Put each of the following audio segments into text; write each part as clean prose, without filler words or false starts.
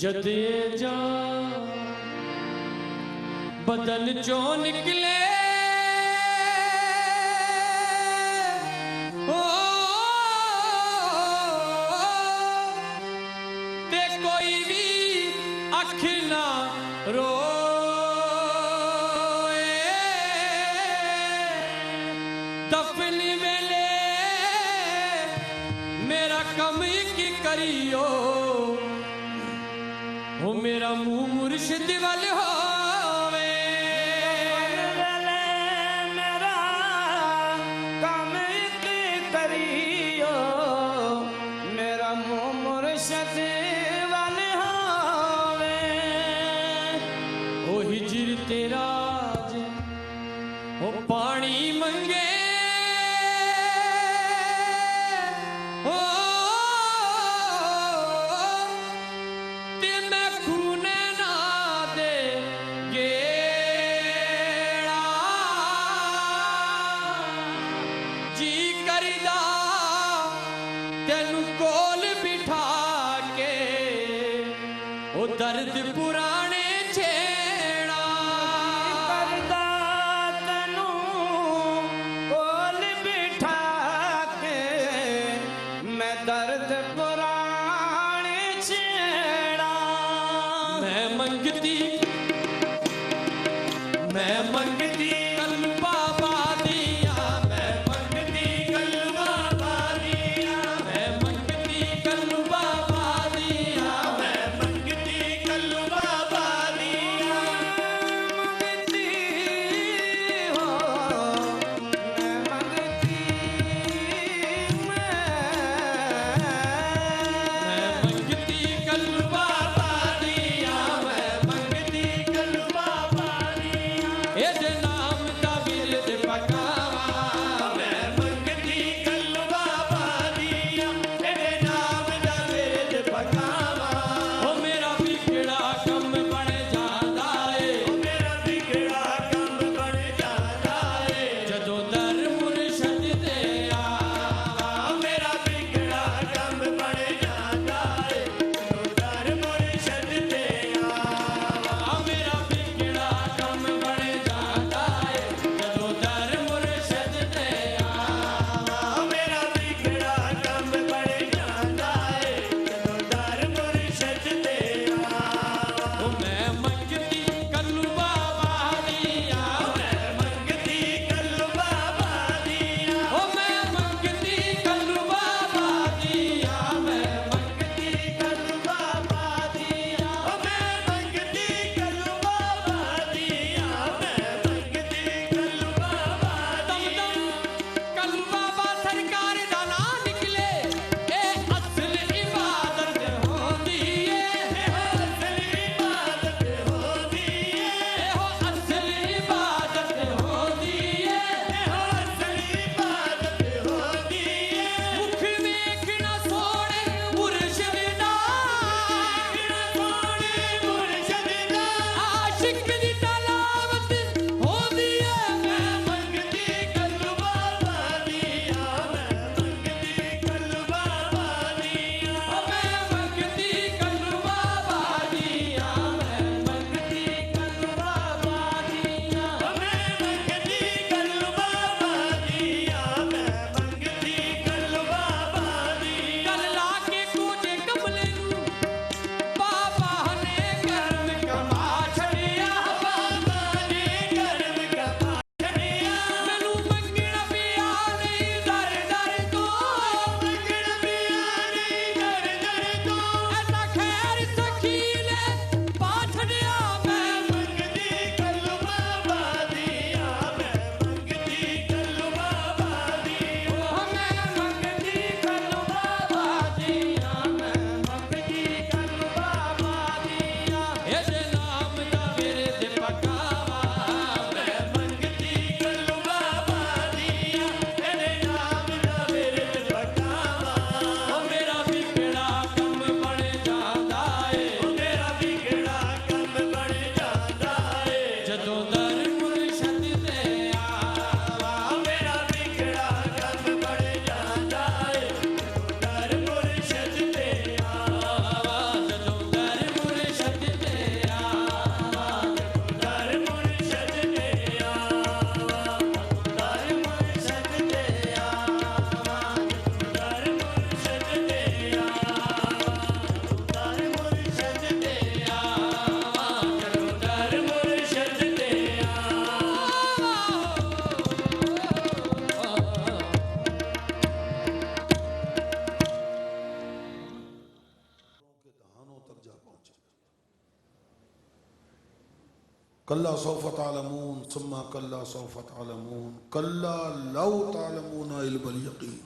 जदे जा बदन चो निकले ओ ते कोई भी अख ना रोए दफन वेले मेरा कम की करियो हो मेरा मुंह मुर्शिद वाले होवे मेरा काम की करियो मेरा मुंह मुर्शिद वाले होवे ओ हिजर तेरा ओ पानी मंगे ओ कल्ला सौफ तालमून सुम्मा कल्ला सौफ तालमून कल्ला लौ तालमून इल्मल यकीन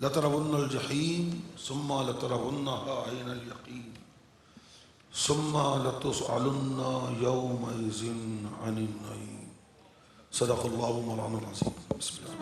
लतरवुन्नल जहीम सुम्मा लतरवुन्नहा ऐनल यकीन सुम्मा लतुसअलुन्ना यौमइज़िन अनिन नईम। सदक़ल्लाहु मौलाना अज़ीम। बिस्मिल्लाह।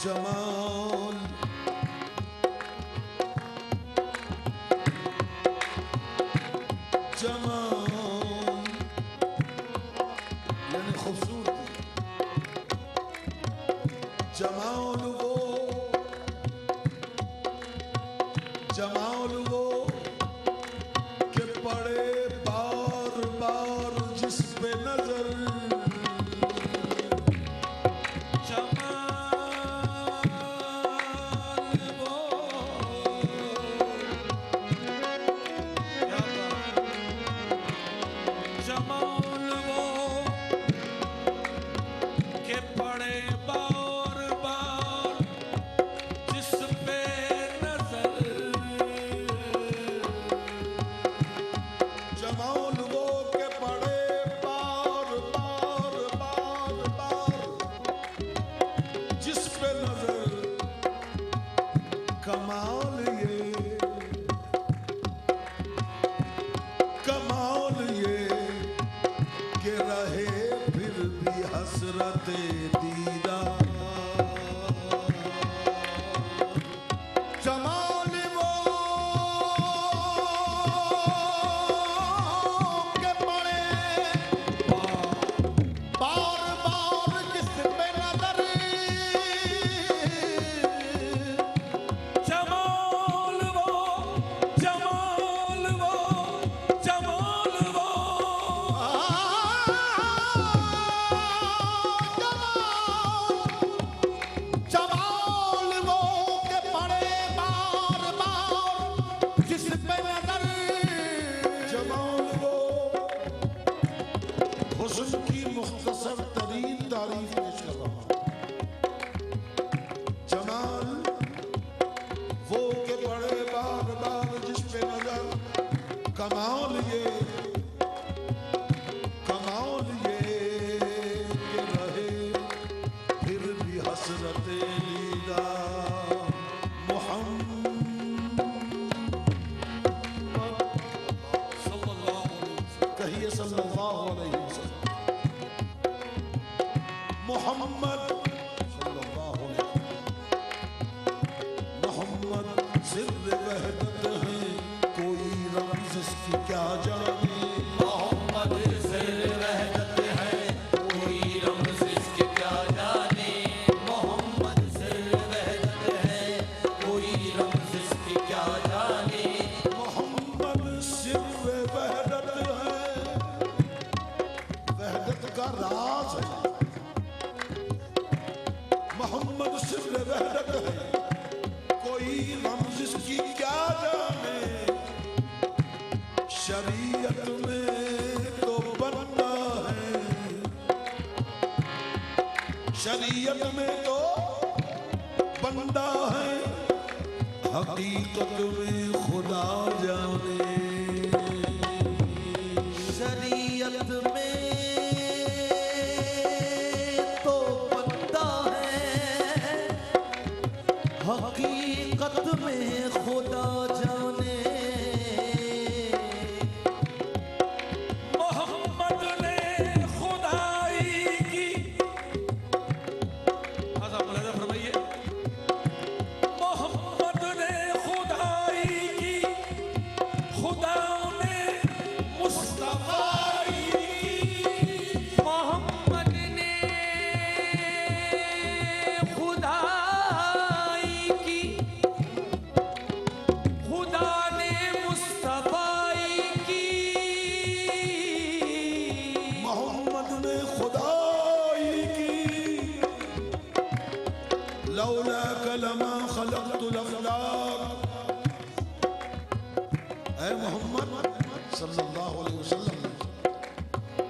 जमाल जमाल यानी खूबसूरती, जमाल वो के पड़े बार बार जिस पे नजर, कमाल ये के रहे फिर भी हसरत दीदार, जमाल वो के पड़े बार बार जिस पे नजर, जमाल वो जमाल वो जमाल वो जमाल वो के पड़े बार शरीयत में तो बंदा है, हकीकत में खुदा जाने। शरीयत में तो बंदा है, हकीकत में खुदा जाने। मोहम्मद ने खुदाई की, फरमाइए। मोहम्मद ने खुदाई की, खुदा ने मुस्तफाई की। मोहम्मद ने खुदाई की, खुदा ने मुस्तफाई की। मोहम्मद ने खुदाई की, लौला कलमा खलक़तुल अखलाक। ऐ मोहम्मद सल्लल्लाहु अलैहि वसल्लम,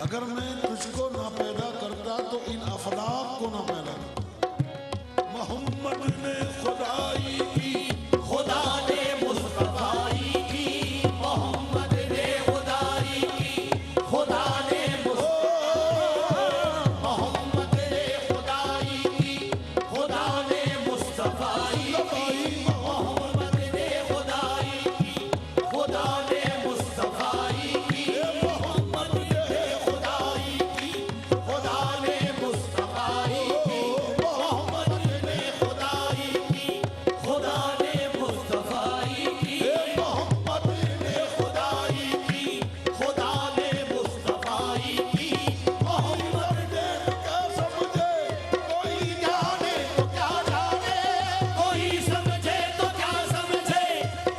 अगर मैं तुझको ना पैदा करता तो इन अखलाक को ना पैदा करता। मोहम्मद ने खुदाई की, खुदा ने मुस्तफाई की, मोहम्मद ने खुदाई की, खुदा ने मोहम्मद ने खुदाई की, खुदा ने मुस्तफाई की, मोहम्मद ने खुदाई की, खुदा ने मुस्तफाई की, मोहम्मद ने खुदाई की, खुदा ने मुस्तफाई की, मोहम्मद ने खुदाई की, खुदा ने मुस्तफाई की, मोहम्मद ने खुदाई की, खुदा ने मुस्तफाई की, मोहम्मद ने क्या समझे कोई जाने तो क्या जाने, कोई समझे तो क्या समझे,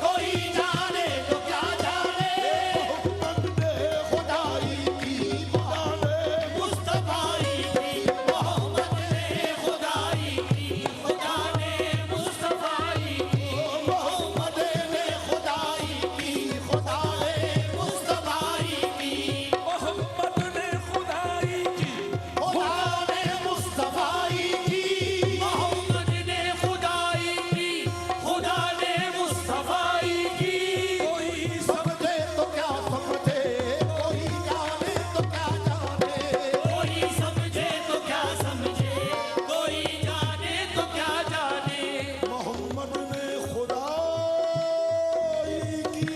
कोई जाने तो क्या जाने। मोहम्मद ने खुदाई की, खुदा ने मुस्तफाई की, मोहम्मद ने खुदाई की, खुदा ने मुस्तफाई की, मोहम्मद ने खुदाई की, खुदा ने मुस्तफाई की, मोहम्मद ने खुदाई की, खुदा ने मुस्तफाई की, मोहम्मद ने खुदाई की, खुदा ने मुस्तफाई की। कोई समझे तो क्या समझे, कोई जाने तो क्या जाने, कोई समझे तो क्या समझे, कोई जाने तो क्या जाने। मोहम्मद ने खुदाई की,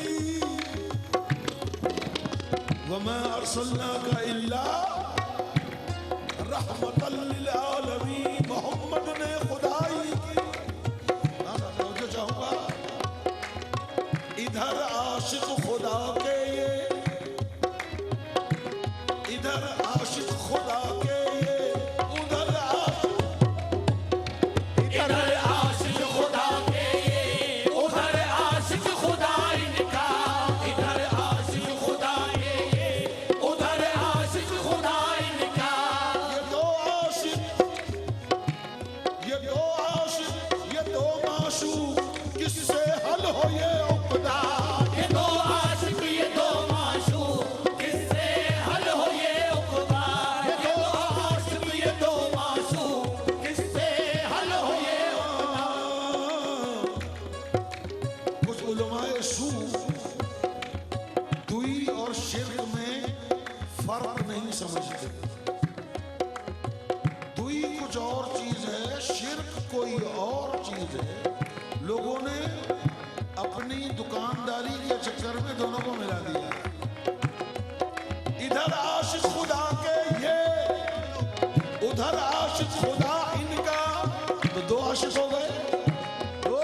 वमा अर्सलनाका इल्ला रहमतल लिल आलमीन। मोहम्मद ने खुदाई की। जो चाहूंगा इधर आशिक खुदा के ये, इधर आशिक खुदा के ये, उधर आशिक इधर आशिक खुदा के ये, उधर आशिक खुदा इनका, इधर आशिक खुदा के ये, उधर आशिक खुदा इनका। ये दो आशिक, ये दो आशिक, ये दो माशूक, किससे हल हो ये उक़दा। ये दो आशिक, ये दो माशूक, किससे हल हो ये उक़दा। ये दो आशिक, ये दो माशूक, किससे हल हो ये उक़दा। कुछ उलमाए सू दुई और शिर्क में फर्क नहीं समझते। दुई कुछ और चीज है, शिर्क कोई और चीज है। लोगों ने अपनी दुकानदारी के चक्कर में दोनों को मिला दिया। इधर आशिक खुदा के ये, उधर आशिक खुदा इनका, तो दो आशिक हो गए। दो,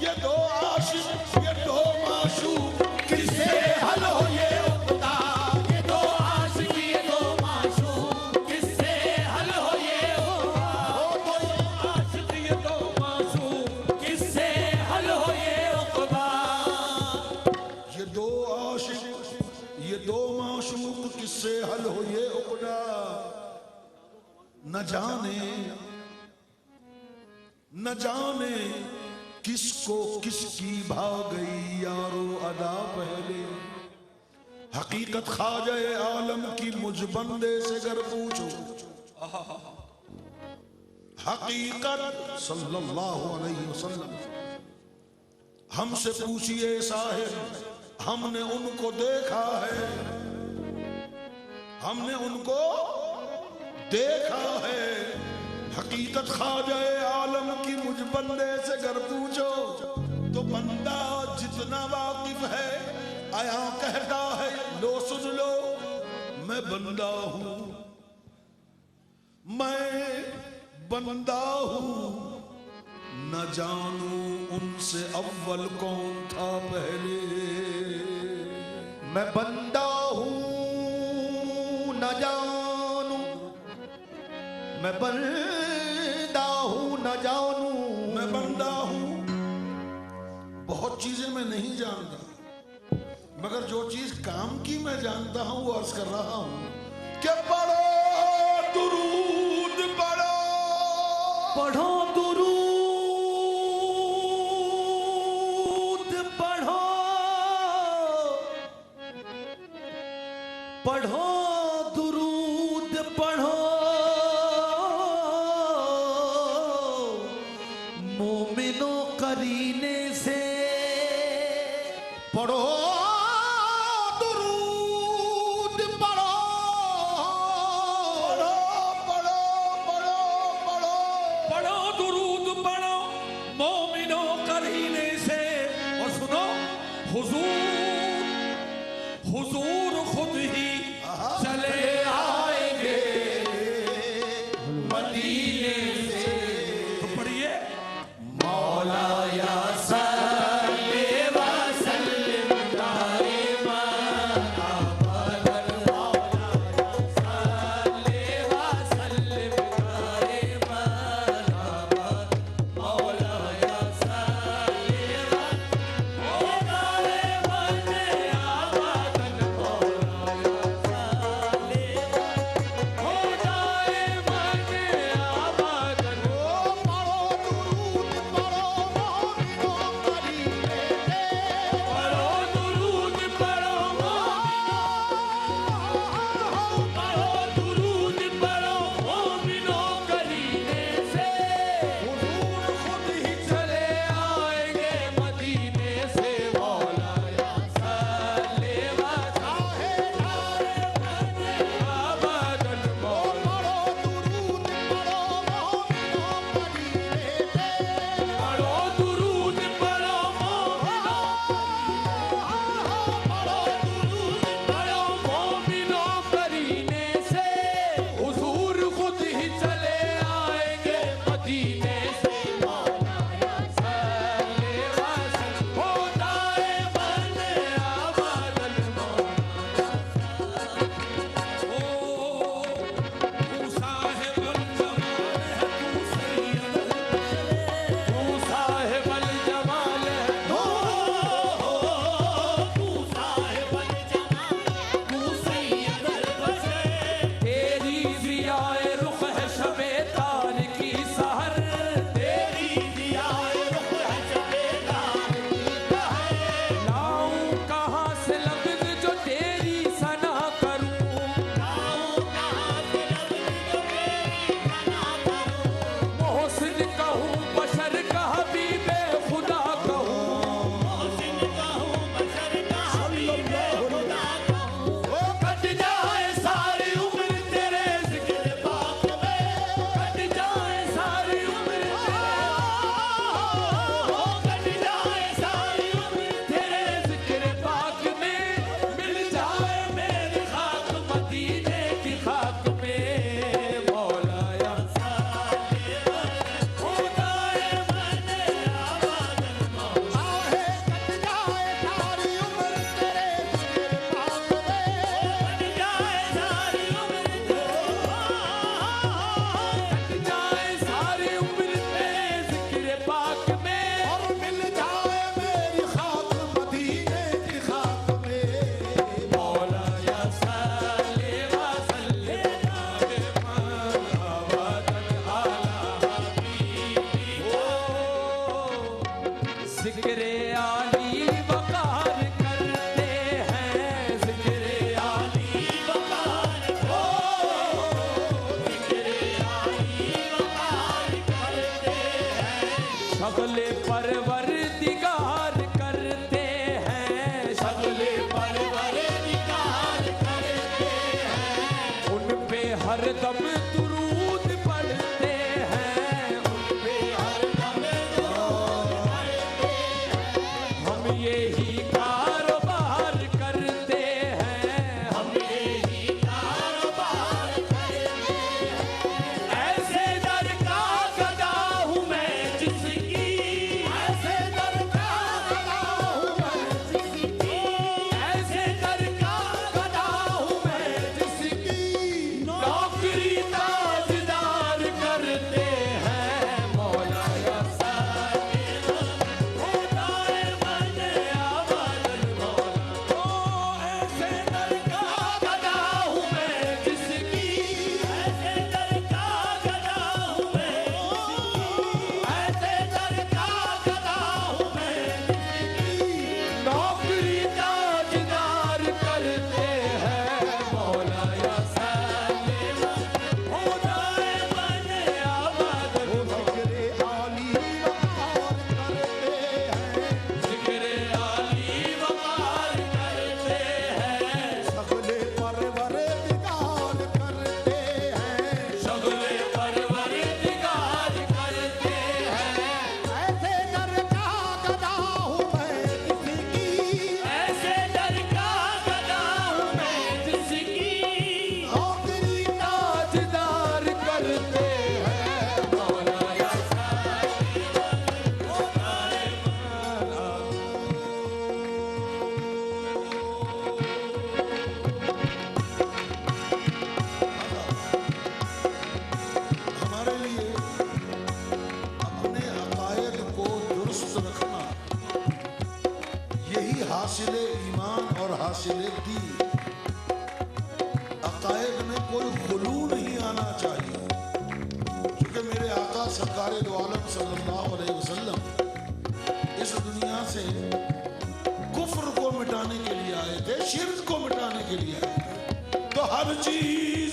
ये दो आशिक, ये दो माशूक, किससे हल हो ये उक़दा। ये दो आशिक, ये दो माशूक, किससे हल हो ये उक़दा। ये दो आशिक, ये दो माशूक, किससे हल हो ये उक़दा। ये दो आशिक, ये दो माशूक, किससे हल हो ये उक़दा। न जाने किसको किसकी भाग गई यारो अदा पहले। हकीकत ख्वाजा आलम की मुझ बंदे से गर पूछो, हकीकत सल्लल्लाहु अलैहि वसल्लम। हमसे पूछिए साहिब, हमने उनको देखा है, हमने उनको देखा है। हकीकत ख्वाजा आलम की मुझ बंदे से अगर पूछो तो बंदा जितना वाकिफ है आया कहता है, लो सुन लो, मैं बंदा हूं, मैं बंदा हूं, न जानू उनसे अव्वल कौन था पहले। मैं बंदा हूं न जानू, मैं बंदा हूं न जानू, मैं बंदा हूं, बहुत चीजें मैं नहीं जानता, मगर जो चीज काम की मैं जानता हूं वो अर्ज कर रहा हूं कि पढ़ो दुरूद पढ़ो, पढ़ो दुरूद पढ़ो, पढ़ो दुरूद पढ़ो, मोमिनो करीने से पढ़ो दुरूद पढ़ो, पढ़ो पढ़ो पढ़ो पढ़ो, पढ़ो दुरूद पढ़ो मोमिनो करीने से। और सुनो, हुजूर खुद ही चले आएंगे मदीने से। तो पढ़िए, मौला या सल्ले व सल्लिम दाइमन अबदन, मौला या सल्ले व सल्लिम दाइमन अबदन, मौला या सल्ले व दाइमन अबदन, मौला या सल्ले हो दाइमन अबदन। पढ़ो दुरूद पढ़ो दुरूद पढ़ो मोमिनो करीने से, हुजूर खुद ही चले आएंगे मदीने से, मौला या सल्ले व सल्लिम अबदन, मौला पढ़ो दुरूद पढ़ो मोमिनो करीने से, हुजूर खुद ही चले आएंगे मदीने से, मौला या सल्ले व सल्लिम हो दाइमन अबदन, तू साहिबुल जमाल है, तू सैयदुल बशर, तू साहिबल जमाल है, तू साहिबल जमाल, तू सैयदुल बशर, तेरी ज़ियाए रुख़ है शबे तार की सहर, तेरी ज़ियाए रुख़ है शबे तार की सहर, लाऊं कहाँ से लफ्ज़ जो तेरी सना करूं, लाऊं कहाँ से लफ्ज़ जो तेरी सना करूं, मोहसिन कहूँ बशर का हबीबे खुदा कहूँ, मोहसिन कहूँ बशर का हबीबे खुदा कहूँ, कट जाए सारी उम्र तेरे ज़िक्र पाक में, कट जाए सारी उम्र कट जाए सारी उम्र तेरे ज़िक्र पाक में, मिल जाए मेरी खाक मदीने की खाक में, मौला या सल्ले व हो दाइमन अबदन, मौला कट जाए सारी उम्र तेरे ज़िक्र पाक में, कट जाए सारी उम्र कट जाए सारी उम्र तेरे ज़िक्र पाक में, और मिल जाए मेरी खाक मदीने की खाक में, मौला या सल्ले व सल्लिम दाइमन अबदन अला हबीबी हो। ज़िक्र आली वक़ार करते हैं, ज़िक्र आली वक़ार हो, ज़िक्र आली वक़ार परवरदिगार करते हैं, सगले परवरदिगार करते हैं, उन पे हरदम दुरूद पढ़ते हैं, वे हरदम दुरूद पढ़ते हैं, हम यही कारोबार करते हैं, हम यही कारोबार करते हैं। ऐसे दर का गदा हूँ मैं जिसकी, ऐसे दर का गदा हूँ मैं जिसकी, ऐसे दर का गदा हूँ मैं जिसकी, नौकरी ताजदार करते हैं, मौला या खुदाए बने आबादन मौला। ओ ऐसे दर का गदा हूँ मैं जिसकी, ऐसे दर का गदा हूँ मैं जिसकी, ऐसे दर का गदा हूँ मैं जिसकी, नौकरी ताजदार करते हैं, मौला या खुदाए बने आबादन जिक्र आली वकार करते हैं, जिक्र आली वकार करते हैं, सगले परवरदिगार करते हैं, सगले परवरदिगार करते हैं। ऐसे दर का गदा हूँ मैं जिसकी, ऐसे दर का गदा हूँ मैं जिसकी, नौकरी ताजदार करते हैं, मौला या हमारे लिए अपने अकायद को दुरुस्त रखना यही हासिल ईमान और हासिल दीन। अकायद में कोई खुलू नहीं आना चाहिए, क्योंकि मेरे आका सरकार दो आलम सल्लल्लाहु अलैहि वसल्लम इस दुनिया से कुफ्र को मिटाने के लिए आए थे, शिर्क को मिटाने के लिए आए थे। तो हर चीज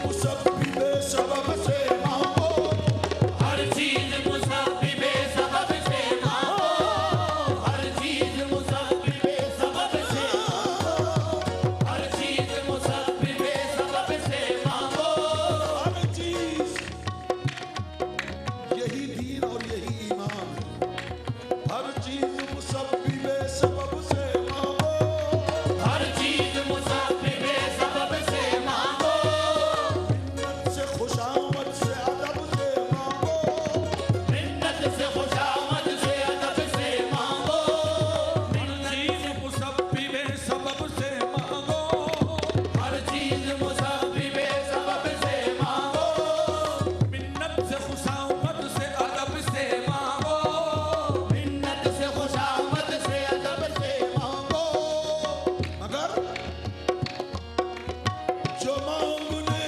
मुसब्बिबे सबब से मांगो, हर चीज मुसब्बिबे सबब से मांगो, हर चीज मुसब्बिबे सबब से मांगो, हर चीज मुसब्बिबे सबब से मांगो, हर चीज यही दीन और यही ईमान है। हर चीज मुसब्बिबे सबब से मांगो, हर चीज मुसब्बिबे सबब से मांगो, मिन्नत से खुशामद से अदब से मांगो, मिन्नत से खुशामद से अदब से मांगो, चीज मुसब्बिबे सबब से मांगो, हर चीज मुसब्बिबे सबब से मांगो, मिन्नत से खुशामद से अदब से मांगो, मिन्नत से खुशामद से अदब से मांगो, मगर जो मांगने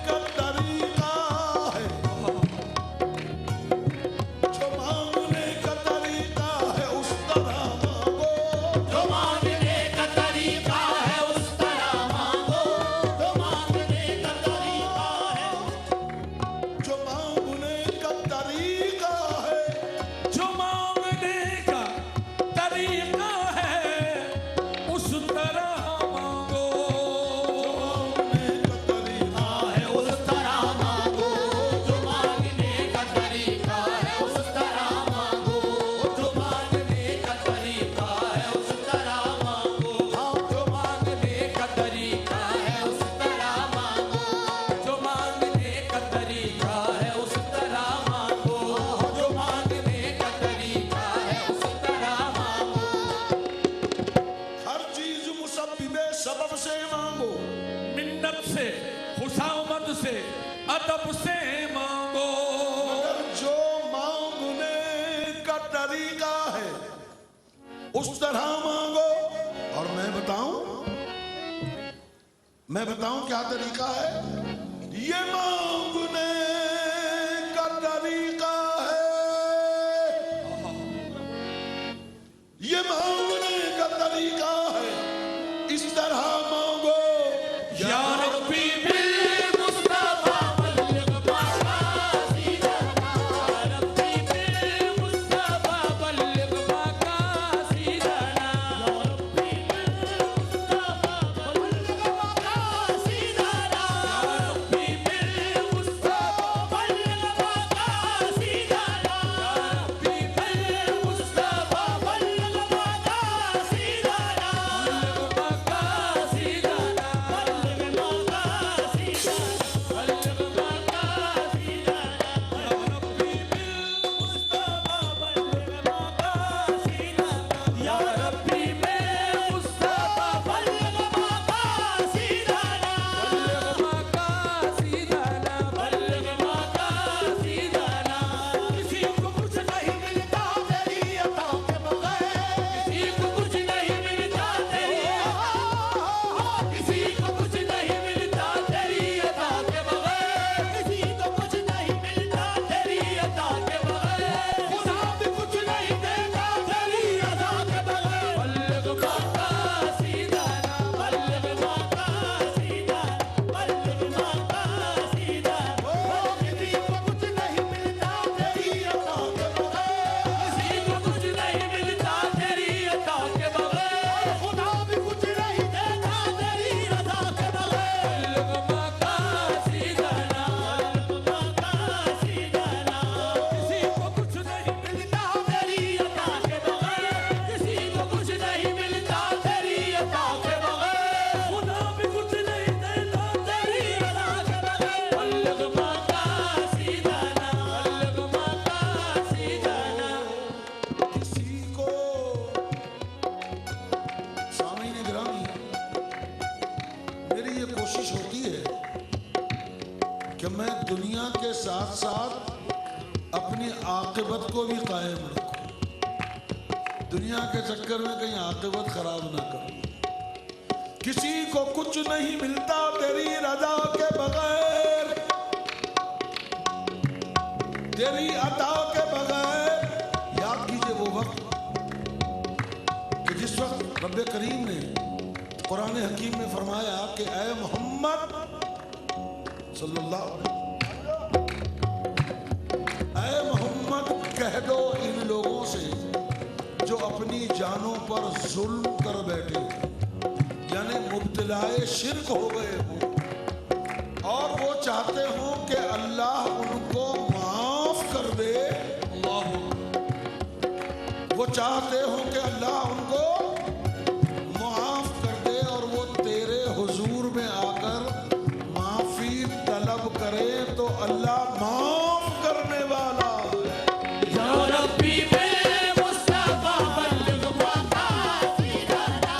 का तरीका है, जो मांगने का तरीका है उस तरह मांगो, जो मांगने का तरीका है उस तरह मांगो, जो मांगने का तरीका है, जो मांगने का तरीका है, जो मांगने का तरीका है उस तरह मांगो, मांगने का तरीका है उस तरह मांगो, जो मांगने का तरीका है उस तरह मांगो, जो मांगने का तरीका है उस तरह मांगो, जो मांगने का तरीका है उस तरह मांगो, जो मांगने का तरीका है उस तरह मांगो, जो मांगने का तरीका है उस तरह मांगो, हर चीज मुसब्बिबे सबब से मांगो, मिन्नत से खुशामद से अदब से मांगो, मगर जो मांगने का तरीका है उस तरह मांगो। और मैं बताऊं क्या तरीका है? ये मांगने का तरीका है, ये मांगने का तरीका है, इस तरह मांगो। या रब्बी बिल मुस्तफा मैं दुनिया के साथ साथ अपनी आकिबत को भी कायम रखूं, दुनिया के चक्कर में कहीं आकिबत खराब ना करूं। किसी को कुछ नहीं मिलता तेरी रजा के बगैर, तेरी अता के बगैर। याद कीजिए वो वक्त कि जिस वक्त रब्बे करीम ने कुरान हकीम में फरमाया कि ऐ मोहम्मद सल्लल्लाहु ऐ मोहम्मद कह दो इन लोगों से जो अपनी जानों पर जुल्म कर बैठे, यानी मुब्तलाए शिर्क हो गए हो और वो चाहते हो कि अल्लाह उनको माफ कर दे। वो चाहते हो कि अल्लाह उनको माफ कर दे और वो तेरे हुजूर में आकर माफी तलब करे तो अल्लाह माफ करने वाला है। या रब्बी मेरे मुस्तफा बल्लिग मकासीदना।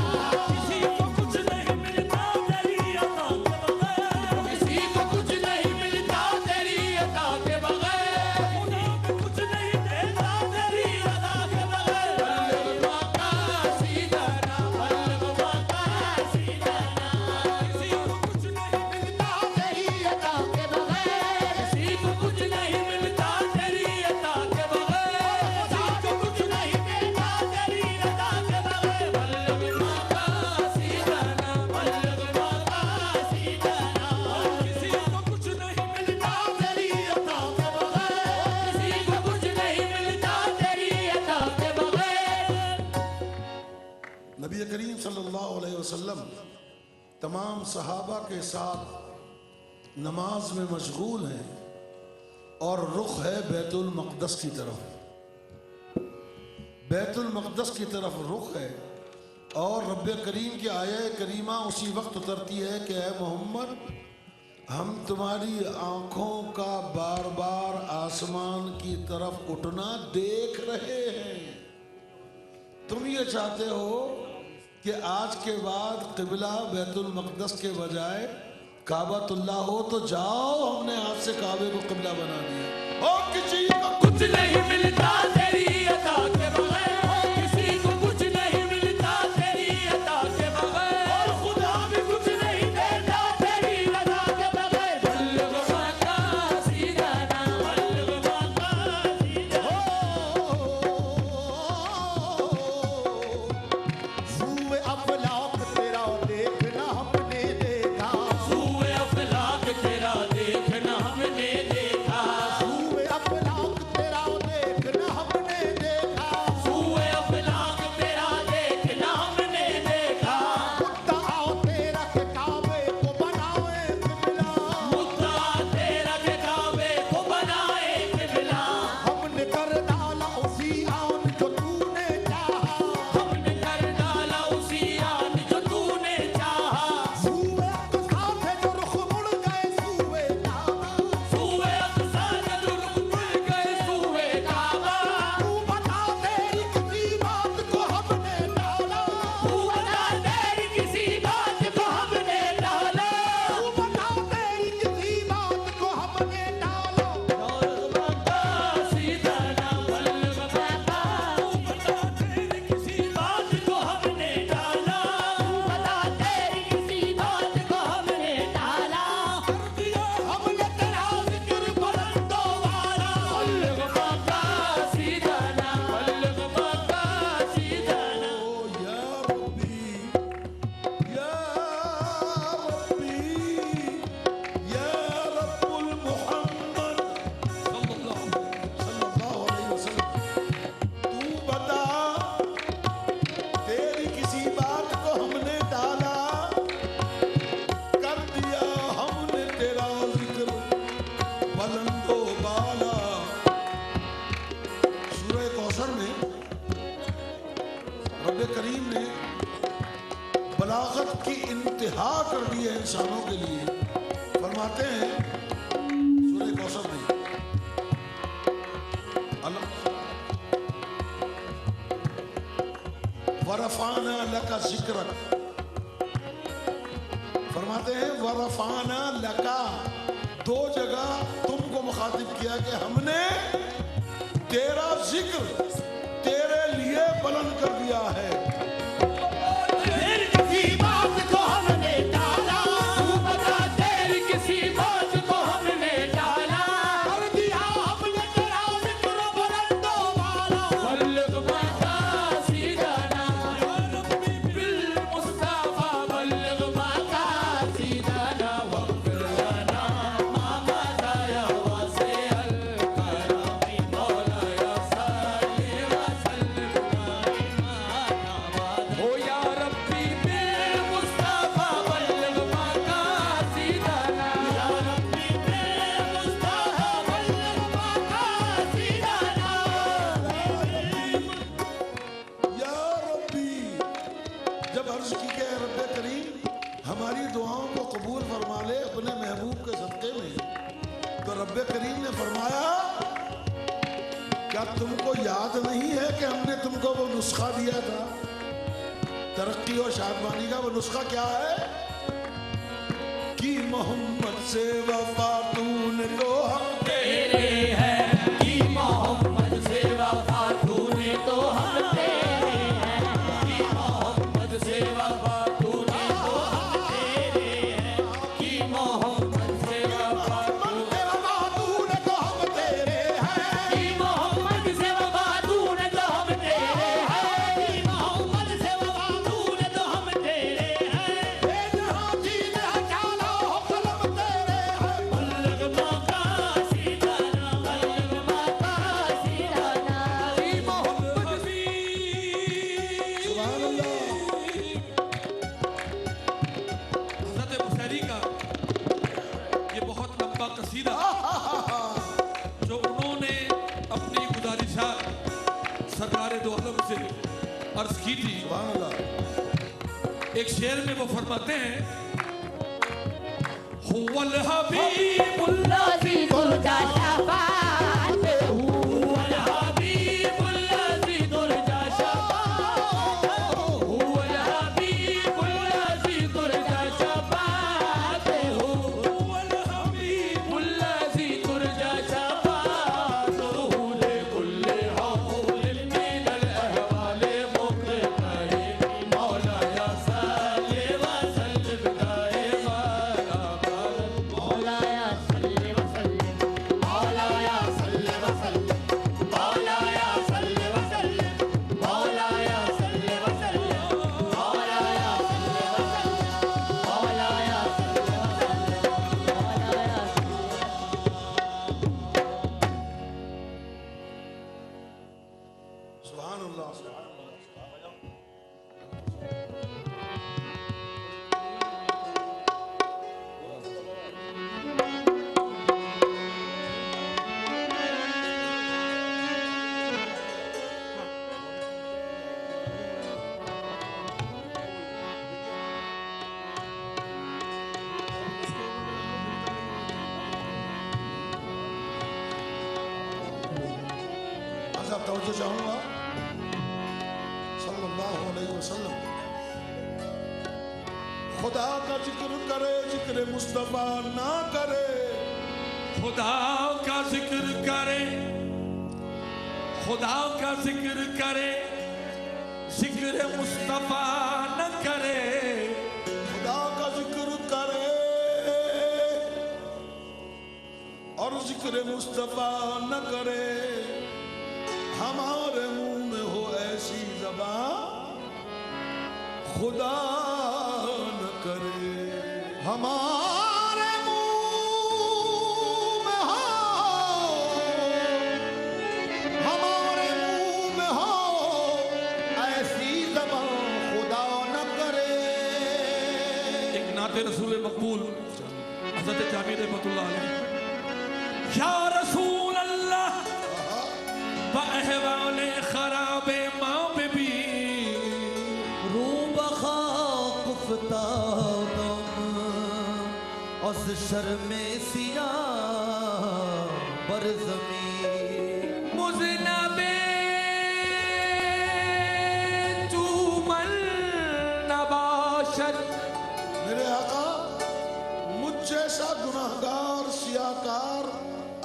किसी को कुछ नहीं मिलता तेरी अता के बगैर, किसी को कुछ नहीं मिलता तेरी अता के बगैर, उन्हें भी कुछ नहीं देता तेरी अता के बगैर। बल्लिग मकासीदना, बल्लिग मकासीदना। किसी को कुछ नहीं मिलता तेरी अता के बगैर, किसी को कुछ नहीं मिलता तेरी अता के बगैर, किसी को कुछ नहीं मिलता तेरी अता के बगैर। बल्लिग मकासीदना, बल्लिग मकासीदना। किसी को कुछ नहीं मिलता तेरी अता के बगैर, किसी को कुछ नहीं मिलता तेरी अता के बगैर। नबी करीम सल्लल्लाहु अलैहि वसल्लम तमाम सहाबा के साथ नमाज में मशगूल हैं और रुख है बैतुल मक़दस की तरफ। बैतुल मक़दस की तरफ रुख है और रब्बे करीम की आया करीमा उसी वक्त उतरती है कि ऐ मोहम्मद हम तुम्हारी आंखों का बार बार आसमान की तरफ उठना देख रहे हैं। तुम ये चाहते हो कि आज के बाद क़िबला बैतुल मक़दस के बजाय काबतुल्लाह हो, तो जाओ हमने आज से काबे को क़िबला बना दिया। और किसी को कुछ नहीं मिलता तेरी अता के बगैर, किसी को कुछ नहीं मिलता तेरी अता के बगैर, और खुदा भी कुछ नहीं देता तेरी रज़ा के बगैर। बल्लिग मकासीदना, बल्लिग मकासीदना। सूए अफलाक तेरा देखना हमने देखा, सूए अफलाक तेरा देखना हमने देखा, सूए अफलाक तेरा देखना हमने देखा। सूए अफलाक तेरा देखना हमने देखा। मुद्दा तेरा के काबे को बनाए क़िबला, मुद्दा तेरा के काबे को बनाए क़िबला। हमने कर डाला उसी आन जो तूने चाहा। हमने कर डाला उसी आन जो तूने चाहा। सूए अक़सा से जो रुख मुड़ गए सूए काबा, सूए अक़सा से जो रुख मुड़ गए सूए काबा। तू बता तेरी किसी बात को हमने डाला, तू बता तेरी किसी बात को हमने डाला। तू बता तेरी किसी बात को हमने डाला। बल्लिग मकासीदना, बल्लिग मकासीदना। तू बता तेरी किसी बात को हमने डाला। तू बता तेरी किसी बात को हमने डाला। कर दिया हमने तेरा जिक्र बुलंदों वाला। बल्लिग मकासीदना, बल्लिग मकासीदना। ओ या रब्बी या रब्बी या रब्बुल मुहम्मद सल्लल्लाहु अलैहि वसल्लम तू बता तेरी किसी बात को हमने डाला, कर दिया हमने तेरा जिक्र बुलंदो बाला। सूरह कौसर में रब्बे करीम ने बलागत की इंतहा कर दी है इंसानों के लिए। फरमाते हैं सूरह कौसर में वरफाना लका जिक्रक, फरमाते हैं वरफाना लका दो जगह तुमको मुखातिब किया कि हमने तेरा जिक्र तेरे लिए बुलंद कर दिया है। तेरी किसी बात को हमने टाला, तू बता तेरी किसी बात को हमने टाला, कर दिया हमने तेरा जिक्र बुलंदो वाला, बल्लग मकासीदना या रब्बी बिल मुस्तफा, बल्लग मकासीदना वग़फिर लना मा मदा या वासिअल करमी, मौलाया सल्लि व सल्लिम दाइमा ओ या रब्बी बिल मुस्तफा, बल्लग मकासीदना या रब्बी बिल मुस्तफा, बल्लग मकासीदना। या रब्बी, जब अर्ज की के रब्बे करीम हमारी दुआओं को कबूल फरमा ले अपने महबूब के सदक़े में, तो रब्बे करीम ने फरमाया क्या तुमको याद नहीं है कि हमने तुमको वो नुस्खा दिया था तरक्की और शादमानी का? वो नुस्खा क्या है कि मोहम्मद से वफा तूने तो हम तेरे हैं कि मोहम्मद से वफा तूने तो हम तेरे हैं, कि मोहम्मद से वफा तूने तो हम तेरे हैं, कि मोहम्मद से वफा तूने तो हम तेरे हैं, कि मोहम्मद से वफा तूने तो हम तेरे हैं, कि मोहम्मद से वफा तूने तो हम तेरे हैं, ए जहां जी में हटाना हो कलम तेरे हैं, बल्लग मकासीदना, बल्लग मकासीदना, कि मोहम्मद भी सुभान अल्लाह। हज़रत बुखैरी का ये बहुत लंबा कसीदा जो उन्होंने अपनी गुजारिशात सरकार दो आलम से अर्ज की थी। सुभान अल्लाह। एक शेर में वो फरमाते हैं हुवल हबीबुल्लाह लज़ी दुर्जा शफ़ाअत हुवल हबीबुल्लज़ी दुर्जा शफ़ाअत हुवल हबीबुल्लज़ी दुर्जा शफ़ाअत हुवल हबीबुल्लज़ी दुर्जा शफ़ाअत हुले कुल्ले हौलिन मिनल अहवाले मुक़तही, मौलाया सल्लि व सल्लिम दाइमा मौलाया सल्लि व सल्लिम, मौलाया सल्लि व सल्लिम, मौलाया सल्लि व सल्लिम, मौलाया सल्लि व सल्लिम, मौलाया सल्लि व सल्लिम, मौलाया सल्लि व सल्लिम, मौलाया सुभान अल्लाह। सुभान अल्लाह। आज आप तवज्जो चाहूंगा सल्लल्लाहु अलैहि वसल्लम खुदा का जिक्र करे जिक्र मुस्तफा ना करे, खुदा का जिक्र करे, खुदा का जिक्र करे, जिक्र मुस्तफा न करे, खुदा का जिक्र करे और जिक्र मुस्तफा न करे, हमारे मुंह में हो ऐसी ज़बान खुदा न करे। हमारे मुंह में हो, हमारे मुंह में हो ऐसी ज़बान खुदा न करे। एक नाते रसूल मकबूल हज़रत जाबिर रहमतुल्लाह अलैह, या रसूल अल्लाह बअहवाले खराबे माँ पे भी रूम खाक उफ्तादम उस शर्मे सिया बर ज़मीन मुज़नबे तू मन नबाशत। मेरे आका मुझ जैसा गुनाहगार सियाकार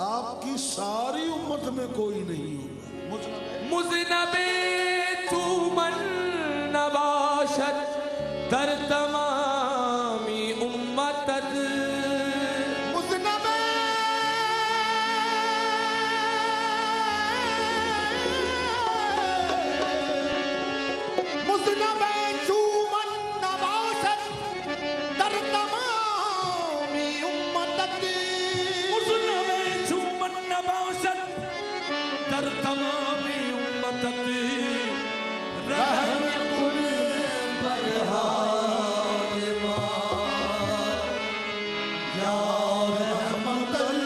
आपकी सारी उम्मत में कोई नहीं होगा। मुज़नबे तू मन नबाशत दर तमामी उम्मतत मुज़नबे चूमन नवासत दर तमामी उम्मतत मुज़नबे चूमन नबाशत दर तमामी उम्मतत रहम कुल बरहान या रहमतल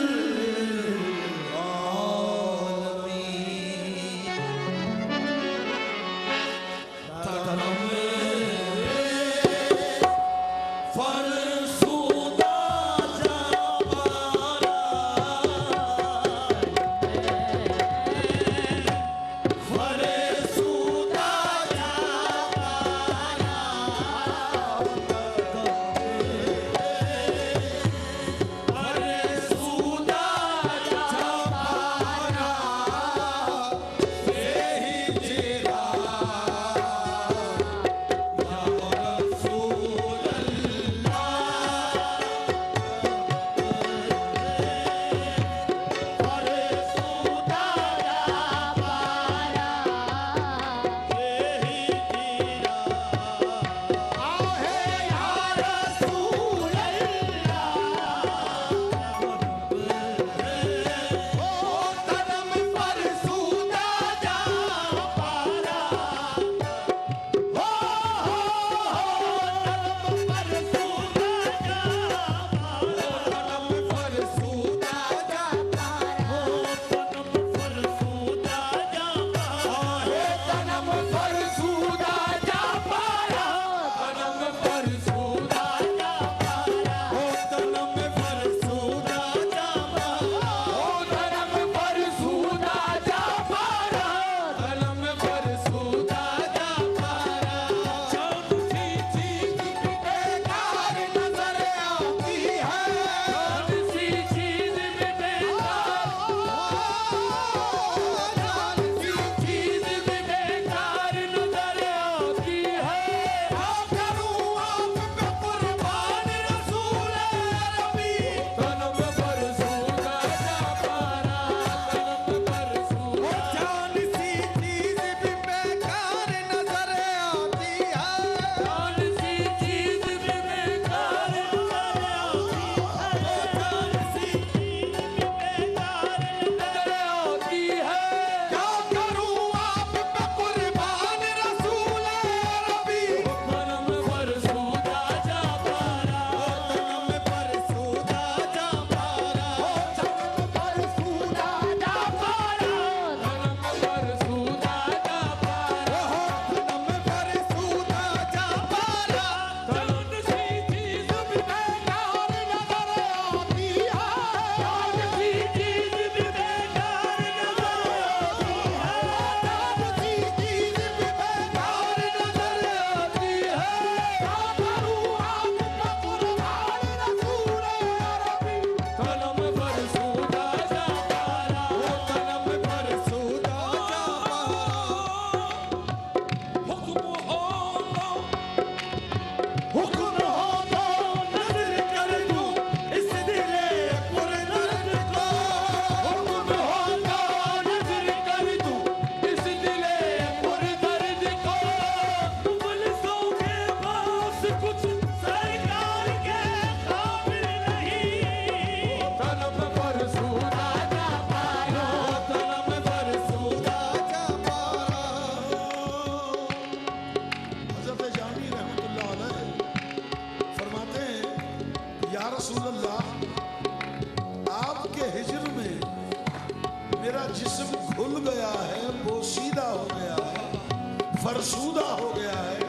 फरसूदा हो गया है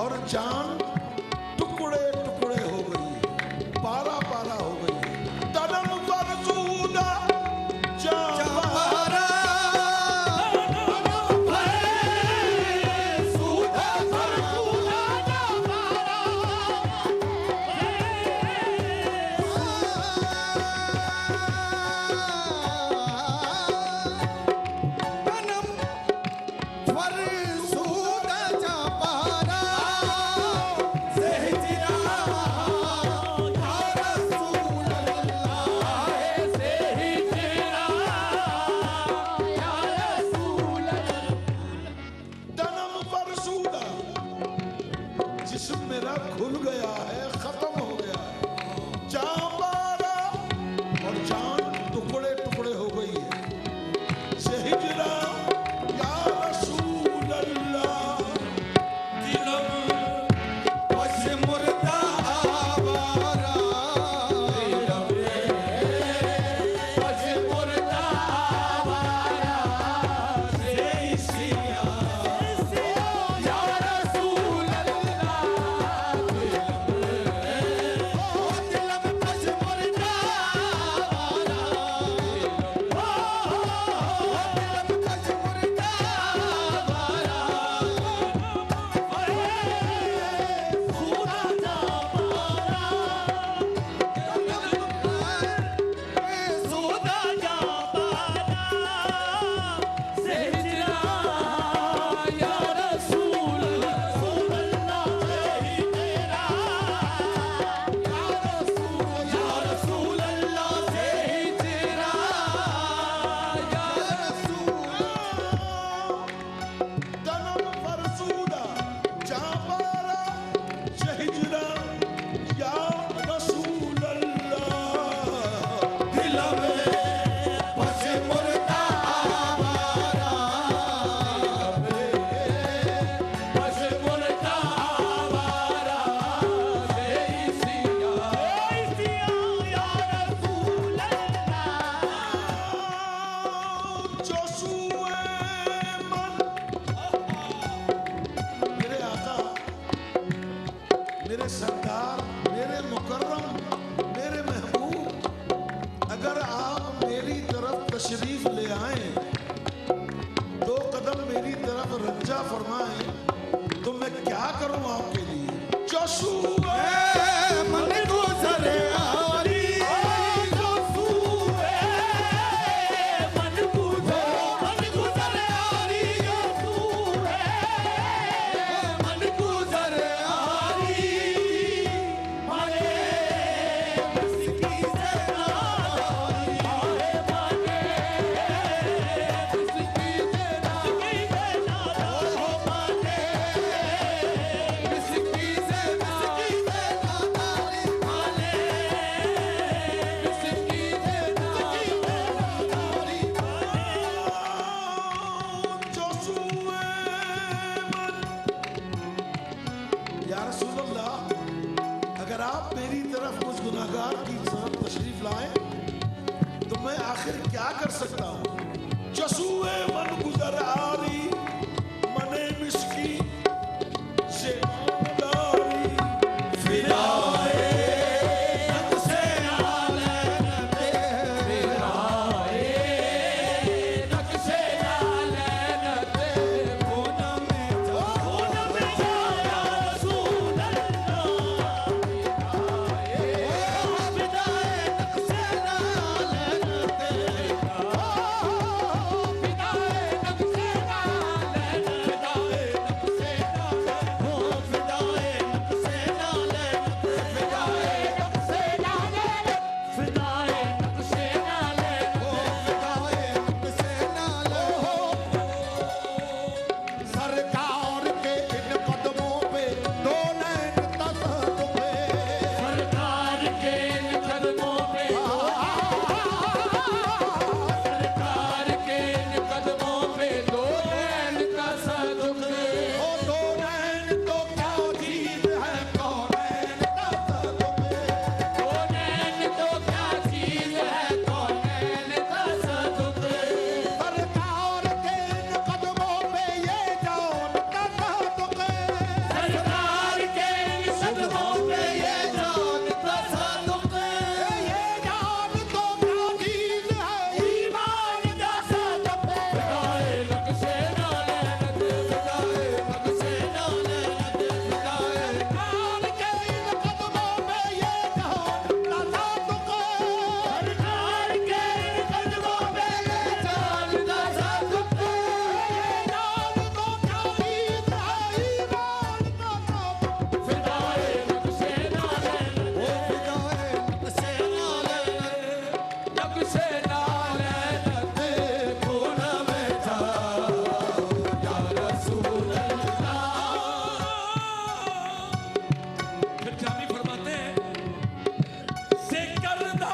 और जान टुकड़े टुकड़े हो गई, पारा पारा हो गई। तनम फरसूदा जान पारा, तनम फरसूदा जाबारा शहिजरा या रसूल अल्लाह दिल में बस मुर्दा आवारा बस मुर्दा आवारा देसिया या रसूल जोशुए मन मेरे आका मेरे सरदार मेरे मुकर्रम मेरे महबूब अगर आप मेरी तरफ तशरीफ ले आए दो कदम मेरी तरफ रज्जा फरमाएं तो मैं क्या करूं आपके लिए जोशुए मन गुजरे आरी रसूए मन गुजरे आरी रसूए मन गुजरे आरी माने किसकी जनारी माने किसकी जनारी हो माने किसकी जनारी माने किसकी जनारी जोशुए मन या रसूल अल्लाह अगर आप मेरी तरफ उस गुनाहगार की तरफ तशरीफ लाए तो मैं आखिर क्या कर सकता हूँ जसूए मन गुजर आरी मने मिस्की से नामदारी फिदाए नक्शे नाले नक्शे नालैन ते खून में जाया रसूल अल्लाह विदाए नक्शे नाले विदाए नक्शे नालैन विदाए नक्शे नाले हो विदाए नक्शे नाले विदाए नक्शे नालैन विदाए नक्शे नालैन हो विदाए नक्शे नाले हो सरकार के इन कदमों पे दो नैन तसदुक़े सरकार के इन कदमों पे सरकार के इन कदमों पे दो नैन का सदुक़े ओ दो नैन तो क्या चीज है कौनैन तसदुक़े दो नैन तो क्या चीज है कौनैन का सदुक़े सरकार के इन कदमों पे ये जान तसदुक़े सरकार के इन कदमों पे ये जान का सदुक़े ये जान तो क्या चीज है ईमान का सदुक़े विदाए नक्शे नालैन ते विदाए नक्शे नालैन ते विदाए सरकार के इन कदमों पे ये जान तसदुक़े सरकार के इन कदमों पे ये जान का सदुक़े ये जान तो क्या चीज है ईमान का सदुक़े विदाए नक्शे नालैन ओ विदाए नक्शे नाले नक्शे नालैन ते खून में था या रसूल अल्लाह फिर जामी फरमाते हैं से करदा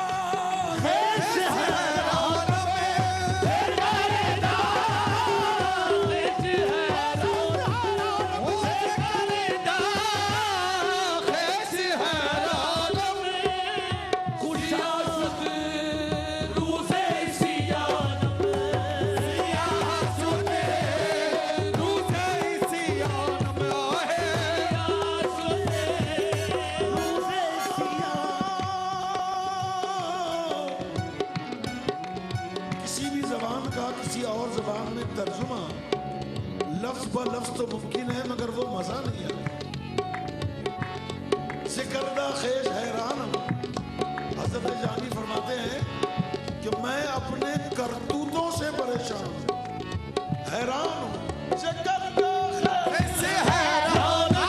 किसी भी जबान का किसी और जबान में तर्जुमा लफ्ज ब लफ्ज तो मुमकिन है मगर वो मजा नहीं आता सिकरदा खेज हैरान हजरत जानी फरमाते हैं कि कि मैं अपने करतूतों से परेशान हूं, हैरान हूं। जगत का खैर ऐसे हैरान है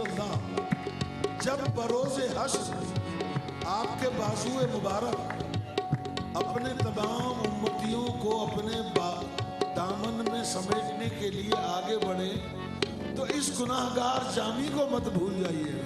करना जब बरोज़े हश्र आपके बाजुए मुबारक अपने तमाम उम्मतियों को अपने दामन में समेटने के लिए आगे बढ़े, तो इस गुनाहगार जामी को मत भूल जाइएगा।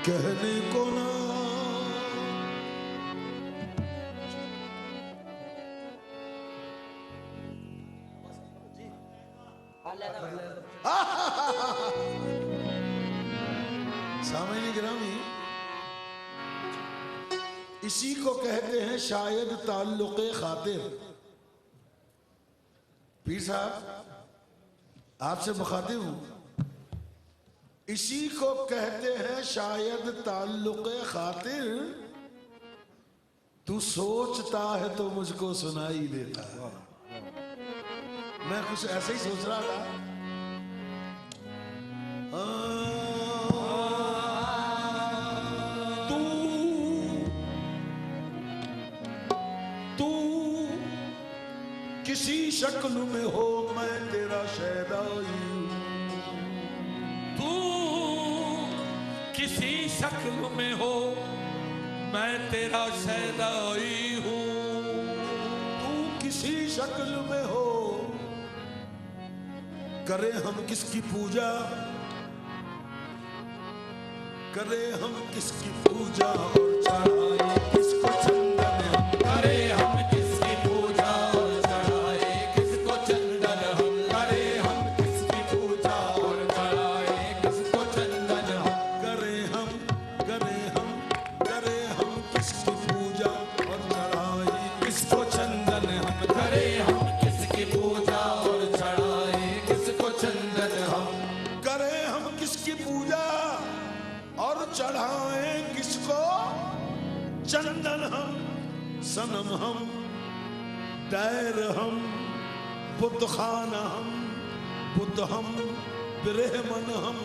कहने को ना सामईन गिरामी, इसी को कहते हैं शायद ताल्लुक़े खातिर। पीर साहब आपसे मुखातिब हूं, इसी को कहते हैं शायद ताल्लुक़े खातिर। तू सोचता है तो मुझको सुनाई देता है। मैं कुछ ऐसे ही सोच रहा था। तू किसी शक्ल में हो, मैं तेरा शहदाई हूं। किसी शक्ल में हो, मैं तेरा शहदाई हूँ। तू किसी शक्ल में हो, करे हम किसकी पूजा, करे हम किसकी पूजा और चढ़ाए किसको चंदन। करे हम किसकी पूजा और चढ़ाए किसको चंदन हम। करे हम किसकी पूजा और चढ़ाए किसको चंदन हम। करे हम किसकी पूजा और चढ़ाए किसको चंदन हम। करे हम किसकी पूजा और चढ़ाए किसको चंदन हम। करे हम किसकी पूजा और चढ़ाए किसको चंदन हम। सनम हम, दैर हम, बुतखाना हम, बुत हम, ब्रह्मन हम।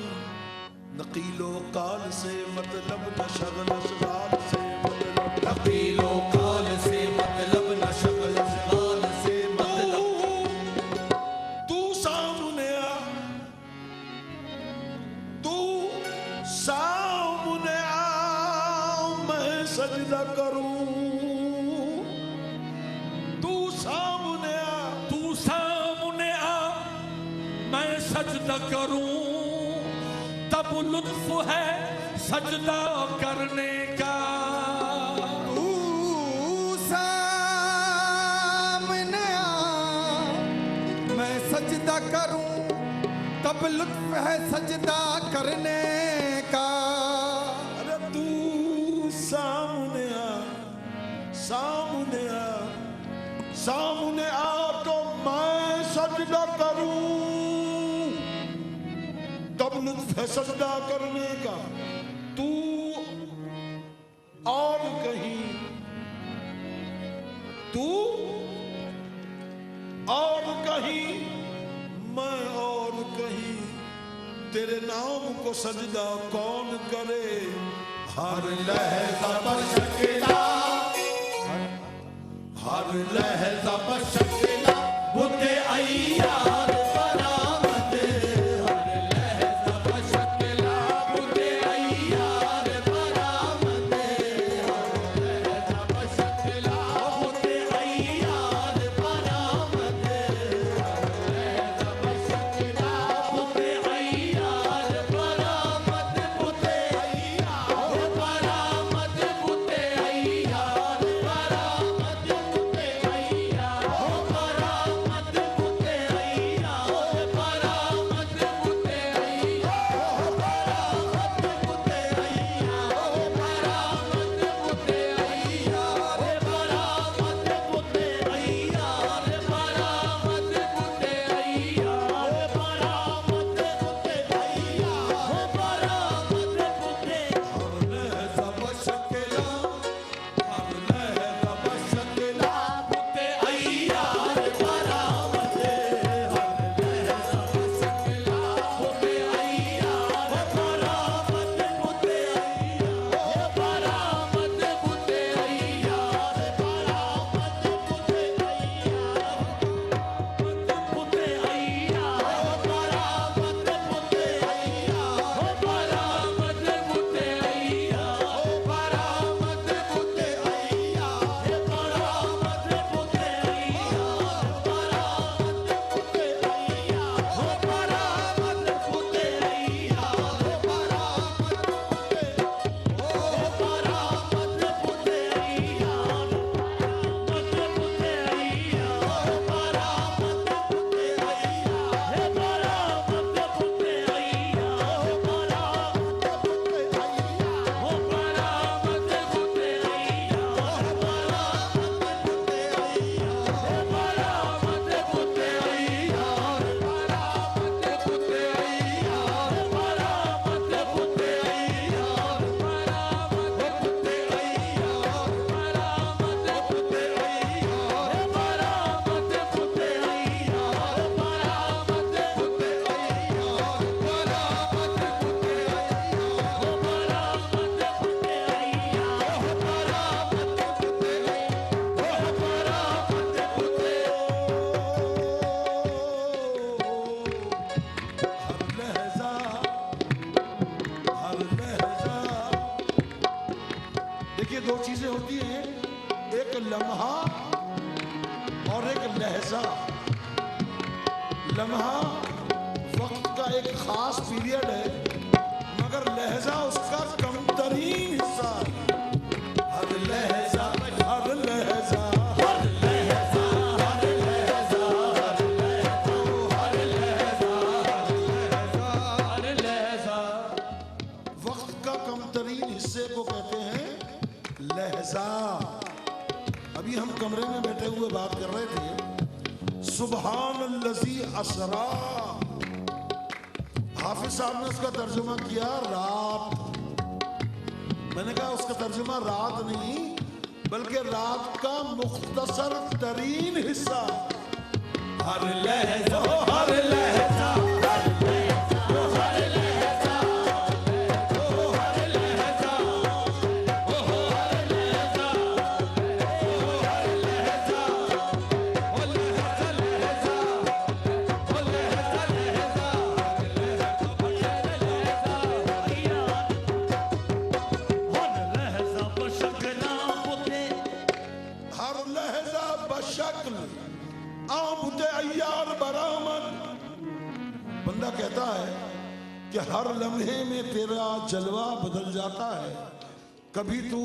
नकीलो काल से मतलब न शगल शगाल से मतलब। नकीलो काल से मतलब न शगल शगाल से मतलब। तू सामने आ, तू सामने आ, मैं सजदा करूं। तू सामने आ, तू सामने आ, सजदा करूं तब लुत्फ है सजदा करने का। तू सामने आ, मैं सजदा करूं तब लुत्फ है सजदा करने का। अरे तू सामने आ, सामने आ, सामने आ तो मैं सजदा करूं तब लुत्फ है सजदा करने का। तू और कहीं, तू और कहीं, मैं और कहीं, तेरे नाम को सजदा कौन करे। हर लहजा बशकिला, हर लहजा बशकिला बुते अय्यार बरामद। हर लहजा बशकिला बुते अय्यार बरामद। हर लहजा बशकिला बुते अय्यार बरामद। हर लहजा बशकिला बुते अय्यार बरामद। बुते अय्यार बरामद। बुते अय्यार बरामद। बुते अय्यार बरामद। बुते अय्यार बरामद। बुते अय्यार बरामद। बुते अय्यार बरामद। बुते अय्यार बरामद। बुते अय्यार बरामद। बुते अय्यार बरामद। बुते अय्यार बरामद। बुते लहजा बशकिला, हर लहजा बशकिला बुते अय्यार बरामद। हर लहजा बशकिला बुते अय्यार बरामद। बुते अय्यार बरामद। बुते अय्यार बरामद। बुते अय्यार बुते अय्यार बरामद। बुते अय्यार बरामद। बुते अय्यार बरामद। बुते अय्यार बरामद। बुते अय्यार बरामद। बुते अय्यार बरामद। बुते अय्यार बरामद। बुते अय्यार देखिए दो चीजें होती हैं, एक लम्हा और एक लहजा। लम्हा वक्त का एक खास पीरियड है, मगर लहजा उसका कमतरीन हिस्सा है। हर लहजा, हर लहजा, हर लहजा, हर लहजा, हर लहजा, हर लहजा, वक्त का कमतरीन हिस्से को कहते हैं लहजा। अभी हम कमरे में बैठे हुए बात कर रहे थे, सुबहानल्लज़ी असरा, हाफिज साहब ने उसका तर्जुमा किया रात। मैंने कहा उसका तर्जुमा रात नहीं बल्कि रात का मुख्तसर तरीन हिस्सा। हर लहजा, हर लहजा, हर लहजा, हर लहजा, हर लहजा, कहता है कि हर लम्हे में तेरा जलवा बदल जाता है। कभी तू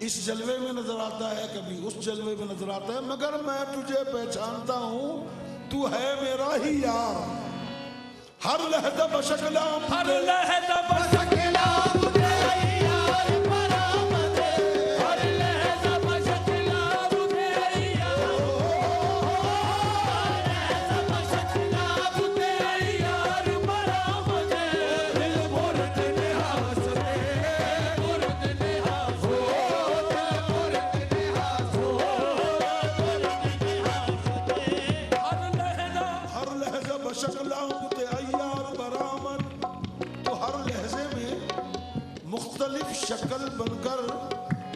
इस जलवे में नजर आता है, कभी उस जलवे में नजर आता है, मगर मैं तुझे पहचानता हूं, तू है मेरा ही यार। हर लहजा बशकला, हर लहजा बशकला मुझे यार बरामद, हर लहजा बशकला मुझे यार, हर लहजा बशकला मुझे यार बरामद, दिल मुर्द निहास दे, मुर्द निहास हो, दिल मुर्द निहास हो, मुर्द निहास दे। हर लहजा बशकला मुझे यार बरामद। तो हर लहजे में मुख्तलिफ शक्ल बनकर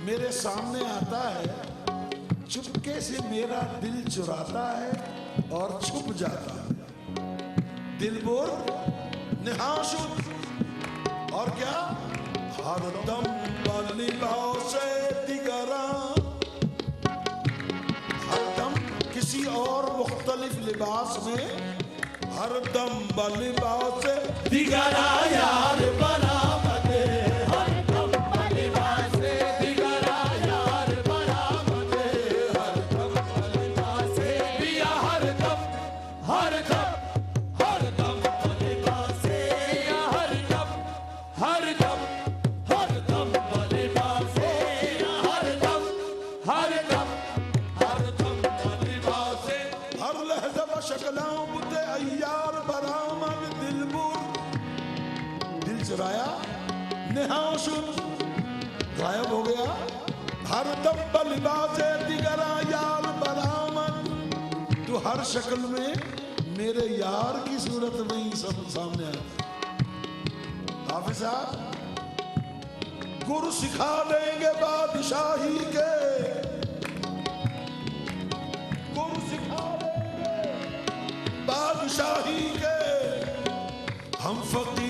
मेरे सामने आता है, चुपके से मेरा दिल चुराता है और छुप जाता है। दिलबुर निहाशुद और क्या, हर दम बलिबाओ से दिगरा, हर दम किसी और मुख्तलिफ लिबास में, हर दम बलिबाओ से दिगरा यार बरामद, हर दम बलिबास से दिगरा यार बरामद, हर दम बलिबास से पिया, हर दम हर दम हर दम बलिबास से पिया, हर दम हर दम हर दम बलिबास से पिया, हर दम हर दम हर दम बलिबास से। हर लहजा बशकलाओं बुते अय्यार बरामद। दिलबुर दिल चुराया, निहाशुद गायब हो गया, हर दम बलिबासे दिगरा यार बरामद। तो हर शक्ल में मेरे यार की सूरत में ही सब सामने आता है। हाफिज साहब गुरु सिखा देंगे बादशाही के, गुरु सिखा देंगे बादशाही के, हम फकीर